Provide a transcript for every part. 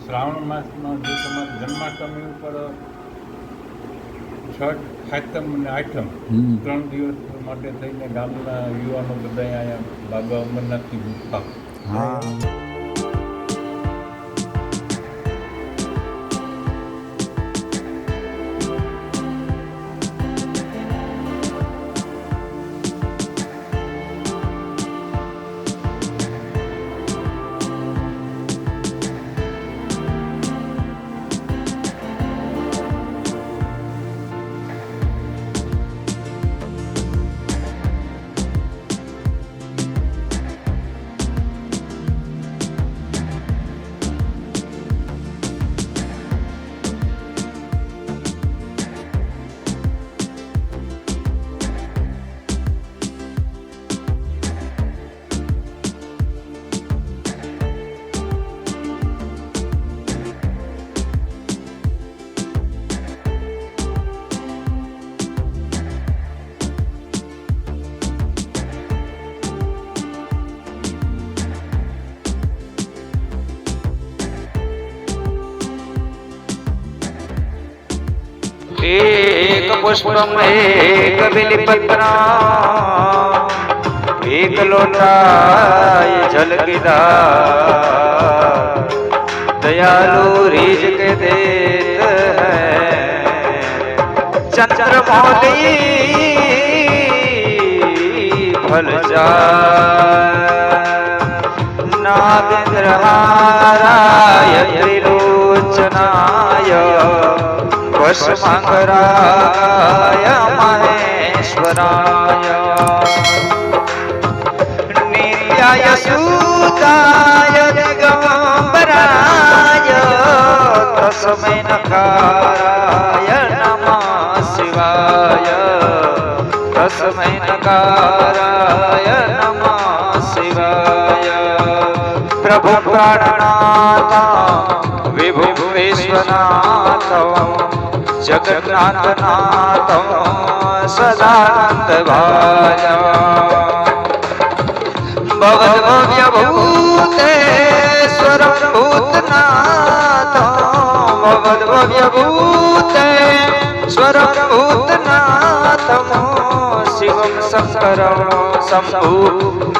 શ્રાવણ માસમાં જે તમારે જન્માષ્ટમી ઉપર છઠ, સાતમ અને આઠમ 3 દિવસ માટે થઈને ગામના યુવાનો બધા અહીંયા બાબા અમરનાથની ગુફા. હા. एक पुष्पम एक बिलिपत्रा एक लोटा जल गिरा दयालु रीझ के देत है चंद्रमौली फल जा नागेंद्रहाराय त्रिलोचनाय वशमंगराय महेश्वराय नित्याय सूताय दिगंबराय तस्मै नकाराय नमः शिवाय तस्मै नकाराय नमः शिवाय प्रभु प्राणनाथ विभु विश्वनाथ जगन्नाथ सदानंद भाज भवद्भव्य भूतेश्वर भूतनाथ भवद्भव्य भूतेश्वर भूतनाथ शिवं शंकरं शंभु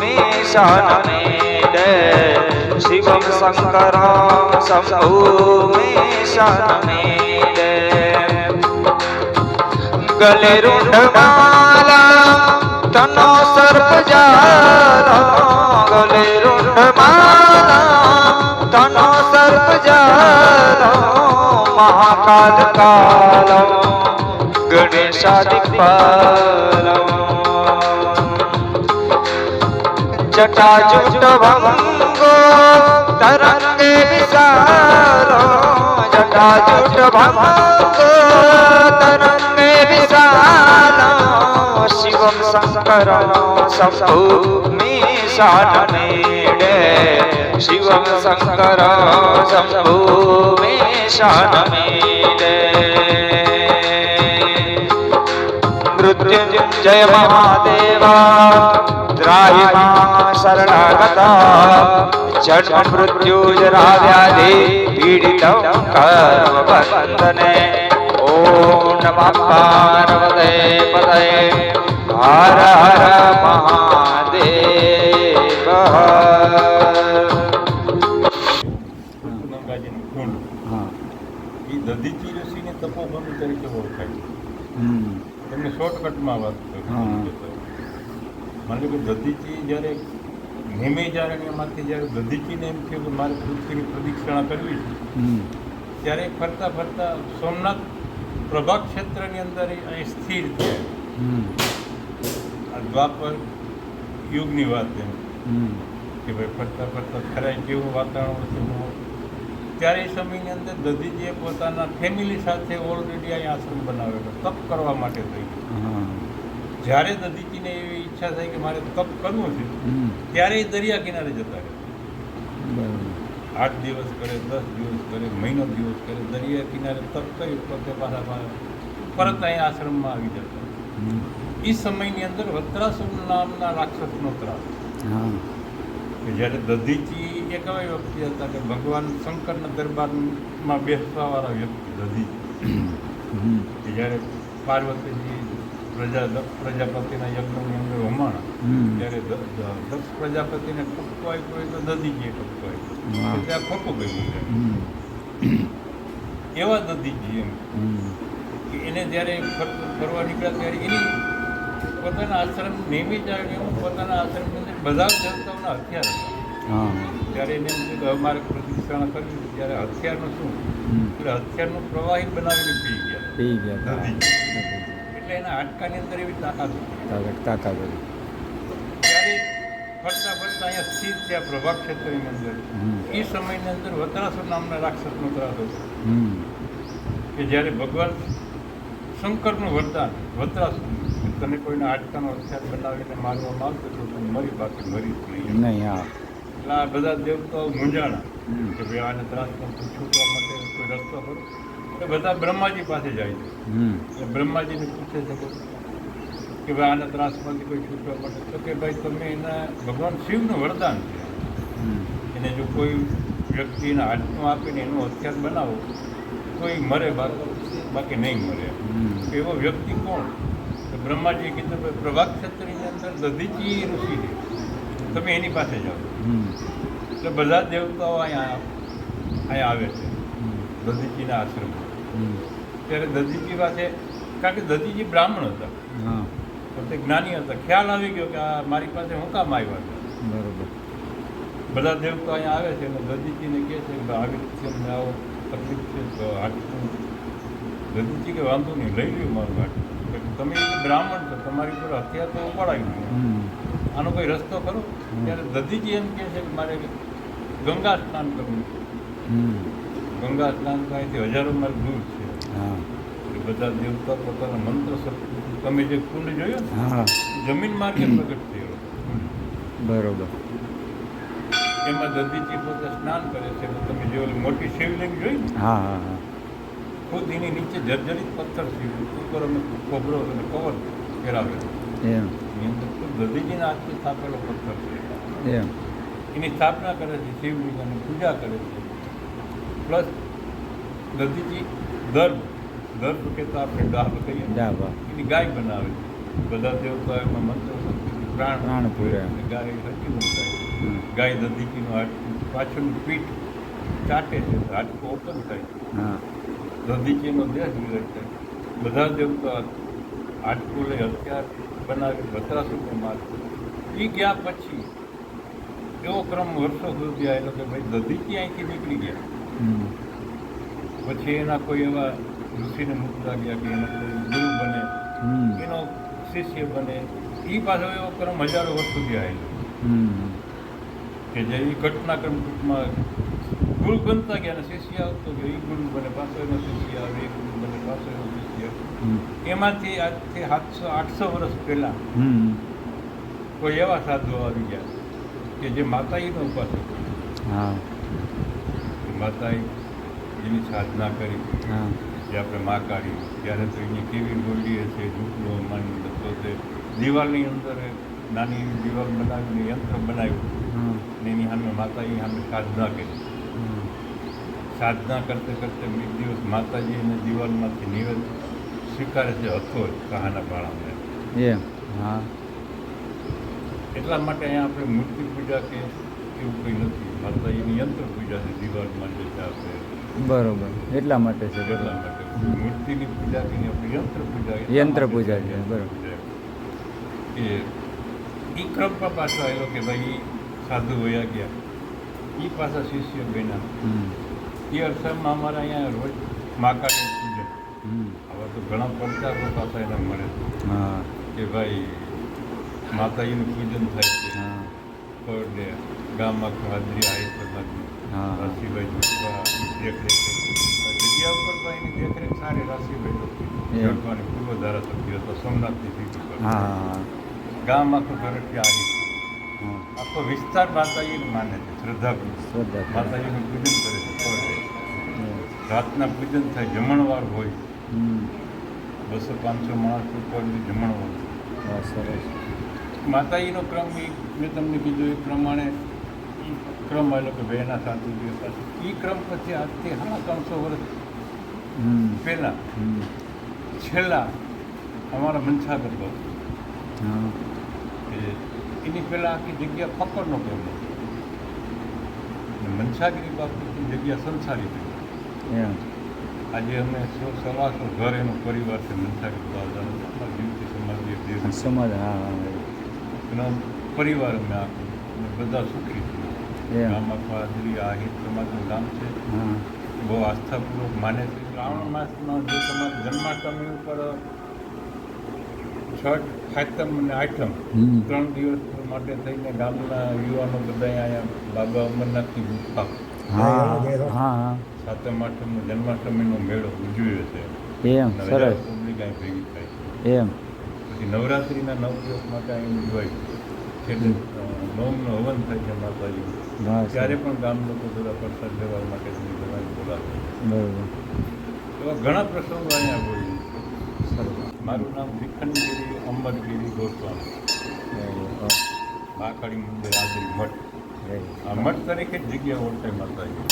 मीशानमेडे शिवं शंकरं शंभु मीशानमेडे गले रुंडमाला तनो सर्पजाला गले रुंडमाला तनो सर्पजाला महाकाल काल गणेशादिपाल जटाजूट भंगो तरंगे विशाल जटाजूट भंगो तरंगे विशाल शिवं शंकरं शंभु मीशानमेडे शिवं शंकरं शंभु मीशानमेडे मृत्युंजय महादेवा त्राहि मां शरणागता जन्म मृत्युजरा व्याधि पीडितं कर्मबन्धने ओम नमः पार्वते पतये हर हर महादेव. ગંગાજીનું કુંડ હા. એ દધીચી ઋષિને તપોભૂમિ તરીકે ઓળખાય છે. તમને શોર્ટકટમાં વાત કરું. માની લો કે દધીચી જ્યારે નેમેજારણ્યમાંથી જ્યારે દધીચીને એમ થયું કે મારે પૃથ્વીની પ્રદક્ષિણા કરવી છે ત્યારે ફરતા ફરતા સોમનાથ પ્રભાગ ક્ષેત્રની અંદર અહીં સ્થિર છે. આ દ્વાપર યુગની વાત એમ કે ભાઈ ફરતા ફરતા ખરાય કેવું વાતાવરણ હતું ત્યારે એ સમયની અંદર દધીજીએ પોતાના ફેમિલી સાથે ઓલરેડી અહીં આશ્રમ બનાવેલો તપ કરવા માટે થઈ ગયું. જ્યારે દધીજીને એવી ઈચ્છા થઈ કે મારે તપ કરવું છે ત્યારે એ દરિયા કિનારે જતા રહે. 8 દિવસ કરે, 10 દિવસ કરે, મહિનો દિવસ કરે, દરિયા કિનારે તપ કરી પોતે પાછા પરત અહીં આશ્રમમાં આવી જતા. એ સમયની અંદર વત્રાસુર નામના રાક્ષસનો ત્રાસ કે જ્યારે દધીચી એક એવા વ્યક્તિ હતા કે ભગવાન શંકરના દરબારમાં બેસવાવાળા વ્યક્તિ દધી હમ. કે જ્યારે પાર્વતીજી પ્રજાપતિના યજ્ઞની અંદર હોમાણા હમ. ત્યારે દક્ષ પ્રજાપતિને ઠપકો આપ્યો હોય તો દધીજીએ ઠપકો આપ્યો વાહ. તો ત્યાં ખોટું ગયું છે હમ. એવા દધીજી એમ હમ. કે એને જ્યારે ફરવા નીકળ્યા ત્યારે એની પોતાના આશ્રમ નિયમિત આવે એવું પોતાના આશ્રમની અંદર બધા જ દેવતાઓના હથિયાર હતા હા. ત્યારે એને એમ થયું કે અમારે પ્રદક્ષિણા કરવી છે ત્યારે હથિયારનું શું હમ. એટલે હથિયારનું પ્રવાહી બનાવીને પી ગયા પી ગયા દધી એટલે એના હાડકાની અંદર એવી તાકાત હતી તાકાત હતી. ત્યારે ફરતા ફરતા અહીંયા સ્થિત થયા પ્રભાવ ક્ષેત્રની અંદર હમ. એ સમયની અંદર વતરાસુર નામના રાક્ષસનો ત્રાસ હતો હમ. કે જ્યારે ભગવાન શંકરનું વરદાન વતરાસુર તને કોઈના હાડકાનો હથિયાર બનાવીને મારવામાં આવતો તો તું મરી બાકી મરી જ નહીં નહીં. હા. એટલે આ બધા દેવતાઓ મૂંઝાણા હમ. કે ભાઈ આને ત્રાસમાંથી છૂટવા માટે કોઈ રસ્તો કરો એટલે બધા બ્રહ્માજી પાસે જાય છે હમ. એટલે બ્રહ્માજીને પૂછે છે કે ભાઈ આના ત્રાસમાંથી કોઈ છૂટવા માટે તો કે ભાઈ તમે એના ભગવાન શિવનું વરદાન છે હમ. એને જો કોઈ વ્યક્તિના હાથમાં આપીને એનું હથિયાર બનાવો તો એ મરે બાકી નહીં મરે હમ. એવો વ્યક્તિ કોણ તો બ્રહ્માજીએ કીધું ભાઈ પ્રભાત ક્ષેત્રની અંદર દધીજી ઋષિ છે તમે એની પાસે જાઓ હમ. એટલે બધા દેવતાઓ અહીંયા આવે છે દધીજીના આશ્રમમાં હમ. ત્યારે દધીજી પાસે કારણ કે દધીજી બ્રાહ્મણ હતા હા. પોતે જ્ઞાની હતા ખ્યાલ આવી ગયો કે આ મારી પાસે હું કામ આવ્યા છે બરોબર. બધા દેવતા અહીંયા આવે છે અને દધીજીને કહે છે કે આવી રીતે અમને આવો તકલીફ છે તો હાટકું દધીજી કે વાંધો નહીં લઈ લ્યો મારું હાટકું તમે એક બ્રાહ્મણ છો તમારી પર હથિયાર તો ઉપાડાવી ગયું હમ. આનો કોઈ રસ્તો ખરો ત્યારે દધીજી એમ કહે છે કે મારે ગંગા સ્નાન કરવું છે હમ. ગંગા સ્નાન તો અહીંથી હજારો માઇલ દૂર છે હા. એ બધા દેવતા પોતાના મંત્ર શક્તિ તમે જે કુંડ જોયો ને હા. જમીન માર્ગે પ્રગટ થયો કુંડ બરોબર. એમાં દધીજી પોતે સ્નાન કરે છે અને તમે જે ઓલી મોટી શિવલિંગ જોઈ ને હા. હા. હા. ખુદ એની નીચે જર્જરિત પથ્થર શિવલિંગ ઉપર અમે કોબરો અને કવર પહેરાવેલો એમ. એની અંદર ખુદ દધીજીના હાથથી સ્થાપેલો પથ્થર છે એમ. એની સ્થાપના કરે છે શિવલિંગ અને પૂજા કરે છે પ્લસ દધીજી દર્ભ કે તો આપણે ડાબ કહીએ ડાબા. એની ગાય બનાવે છે બધા દેવતા એમાં મંત્ર શક્તિથી પ્રાણ પૂરે. અને ગાય હજી થાય હમ. ગાય દધીજીનું હાડકું પાછળનું પીઠ ચાટે છે તો હાડકું ઓપન થાય હા. દધીજીનો દેહ વિલય થાય બધા દેવતા હાડકું લઈ હથિયાર બનાવી વતરાસુરને મારશે એ ગયા પછી એવો ક્રમ વર્ષો સુધી આવેલો કે ભાઈ દધીજી અહીંથી નીકળી ગયા હમ. પછી એના કોઈ એવા ઋષિને મૂકતા ગયા કે એનો કોઈ ગુરુ બને હમ. એનો શિષ્ય બને એ પાછો એવો ક્રમ હજારો વર્ષ સુધી આવેલો હમ. કે જે એ ઘટનાક્રમ ટૂંકમાં ગુરુ બનતા ગયા અને શિષ્ય આવતો ગયો એ ગુરુ બને પાછો એનો શિષ્ય આવે એ ગુરુ બને પાછો એનો શિષ્ય હમ. એમાંથી આજથી 700-800 વર્ષ પહેલાં હમ. કોઈ એવા સાધુઓ આવી ગયા કે જે માતાજીનો ઉપાસક હા. માતાએ જેની સાધના કરી હા. જે આપણે મા કાઢી ત્યારે તો એની કેવી બોલી હશે ઝૂંપડો માની તો તે દિવાલની અંદર નાની એવી દિવાલ બનાવીને યંત્ર બનાવ્યું હા. અને એની સામે માતાજી સામે સાધના કરી હમ. સાધના કરતે કરતે એક દિવસ માતાજી એને દિવાલમાંથી નિવેદ સ્વીકારે છે હતો જ કહાના બાળાને એમ. હા. એટલા માટે અહીંયા આપણે મૂર્તિ પૂજા કે એવું કંઈ નથી માતાજીની યંત્ર પૂજા છે દિવાલમાં જે છે આપણે બરોબર. એટલા માટે છે. એટલા માટે મૂર્તિની પૂજા કરીને આપણે યંત્ર પૂજા યંત્ર પૂજા છે. બરોબર. કે એ ક્રમ પર પાછો આવેલો કે ભાઈ સાધુ વયા ગયા એ પાછા શિષ્ય બન્યા હમ. એ અરસામાં અમારા અહીંયા રોજ માકાનું પૂજન હમ. હવે તો ઘણા પડકારો પાછા એને મળે છે હા. કે ભાઈ માતાજીનું પૂજન થાય છે હા. પડે ગામમાં હાજરી આવી સમાજની હા. રાશિભાઈ જોડવા દેખરેખ જગ્યા ઉપર પણ એની દેખરેખ સારી રાશિભાઈ જોડવાની પૂર્વ ધારાસભ્ય હતો સોમનાથની સીટ ઉપર હા. ગામ આખું ઘરથી આવી હા. આખો વિસ્તાર માતાજીને માને છે શ્રદ્ધાપૂર્વક શ્રદ્ધા. માતાજીનું પૂજન કરે છે પડે એમ. રાતના પૂજન થાય જમણવાર હોય હમ. 200-500 માણસ ઉપરની જમણવાર બસ સરસ. માતાજીનો ક્રમ એ મેં તમને કીધું એ પ્રમાણે ક્રમ આવેલો કે બેના 7 દિવસ પછી એ ક્રમ પછી આજથી 350 વર્ષ હમ પહેલાં હમ છેલ્લા અમારા મનસાગર બાપુ હા કે એની પહેલાં આખી જગ્યા ફકરનો ક્રમ હતો અને મનસાગરી બાપુની જગ્યા સંસારી હતી. એમ આજે અમે 100-125 ઘર એનો પરિવાર છે મનસાગરી બાપુ જીવતી સમાધિ દેવ સમાજ હા હા એનો પરિવાર અમે આખું અને બધા સુખી છીએ. એમ ગામ આખું આદરી આ હિત સમાજનું ગામ છે. હા બહુ આસ્થાપૂર્વક માને છે. શ્રાવણ માસમાં જે તમારે જન્માષ્ટમી ઉપર છઠ ખાતમ અને આઠમ હમ 3 દિવસ માટે થઈને ગામના યુવાનો બધા અહીંયા બાબા અમરનાથની ગુફા હા હા હા સાતમ આઠમનો જન્માષ્ટમીનો મેળો ઉજવ્યો છે. એમ અને સરસ હજારો પબ્લિક અહીં ભેગી થાય છે. એમ પછી નવરાત્રિના 9 દિવસ માટે અહીં ઉજવાય છે. છેલ્લે નોમનો હવન થાય છે માતાજીનું. બસ ત્યારે પણ ગામ લોકો બધા પ્રસાદ લેવા માટે બધાને બોલાવે છે. બરોબર એવા ઘણા પ્રસંગો અહીંયા હોય છે. સરસ મારું નામ વિખંડગીરી અમરગીરી ગોસ્વામી, બરોબર મહાકાળી મંદિર હાજરી મઠ. વેરી આ મઠ તરીકે જ જગ્યા ઓળખાય માતાજી.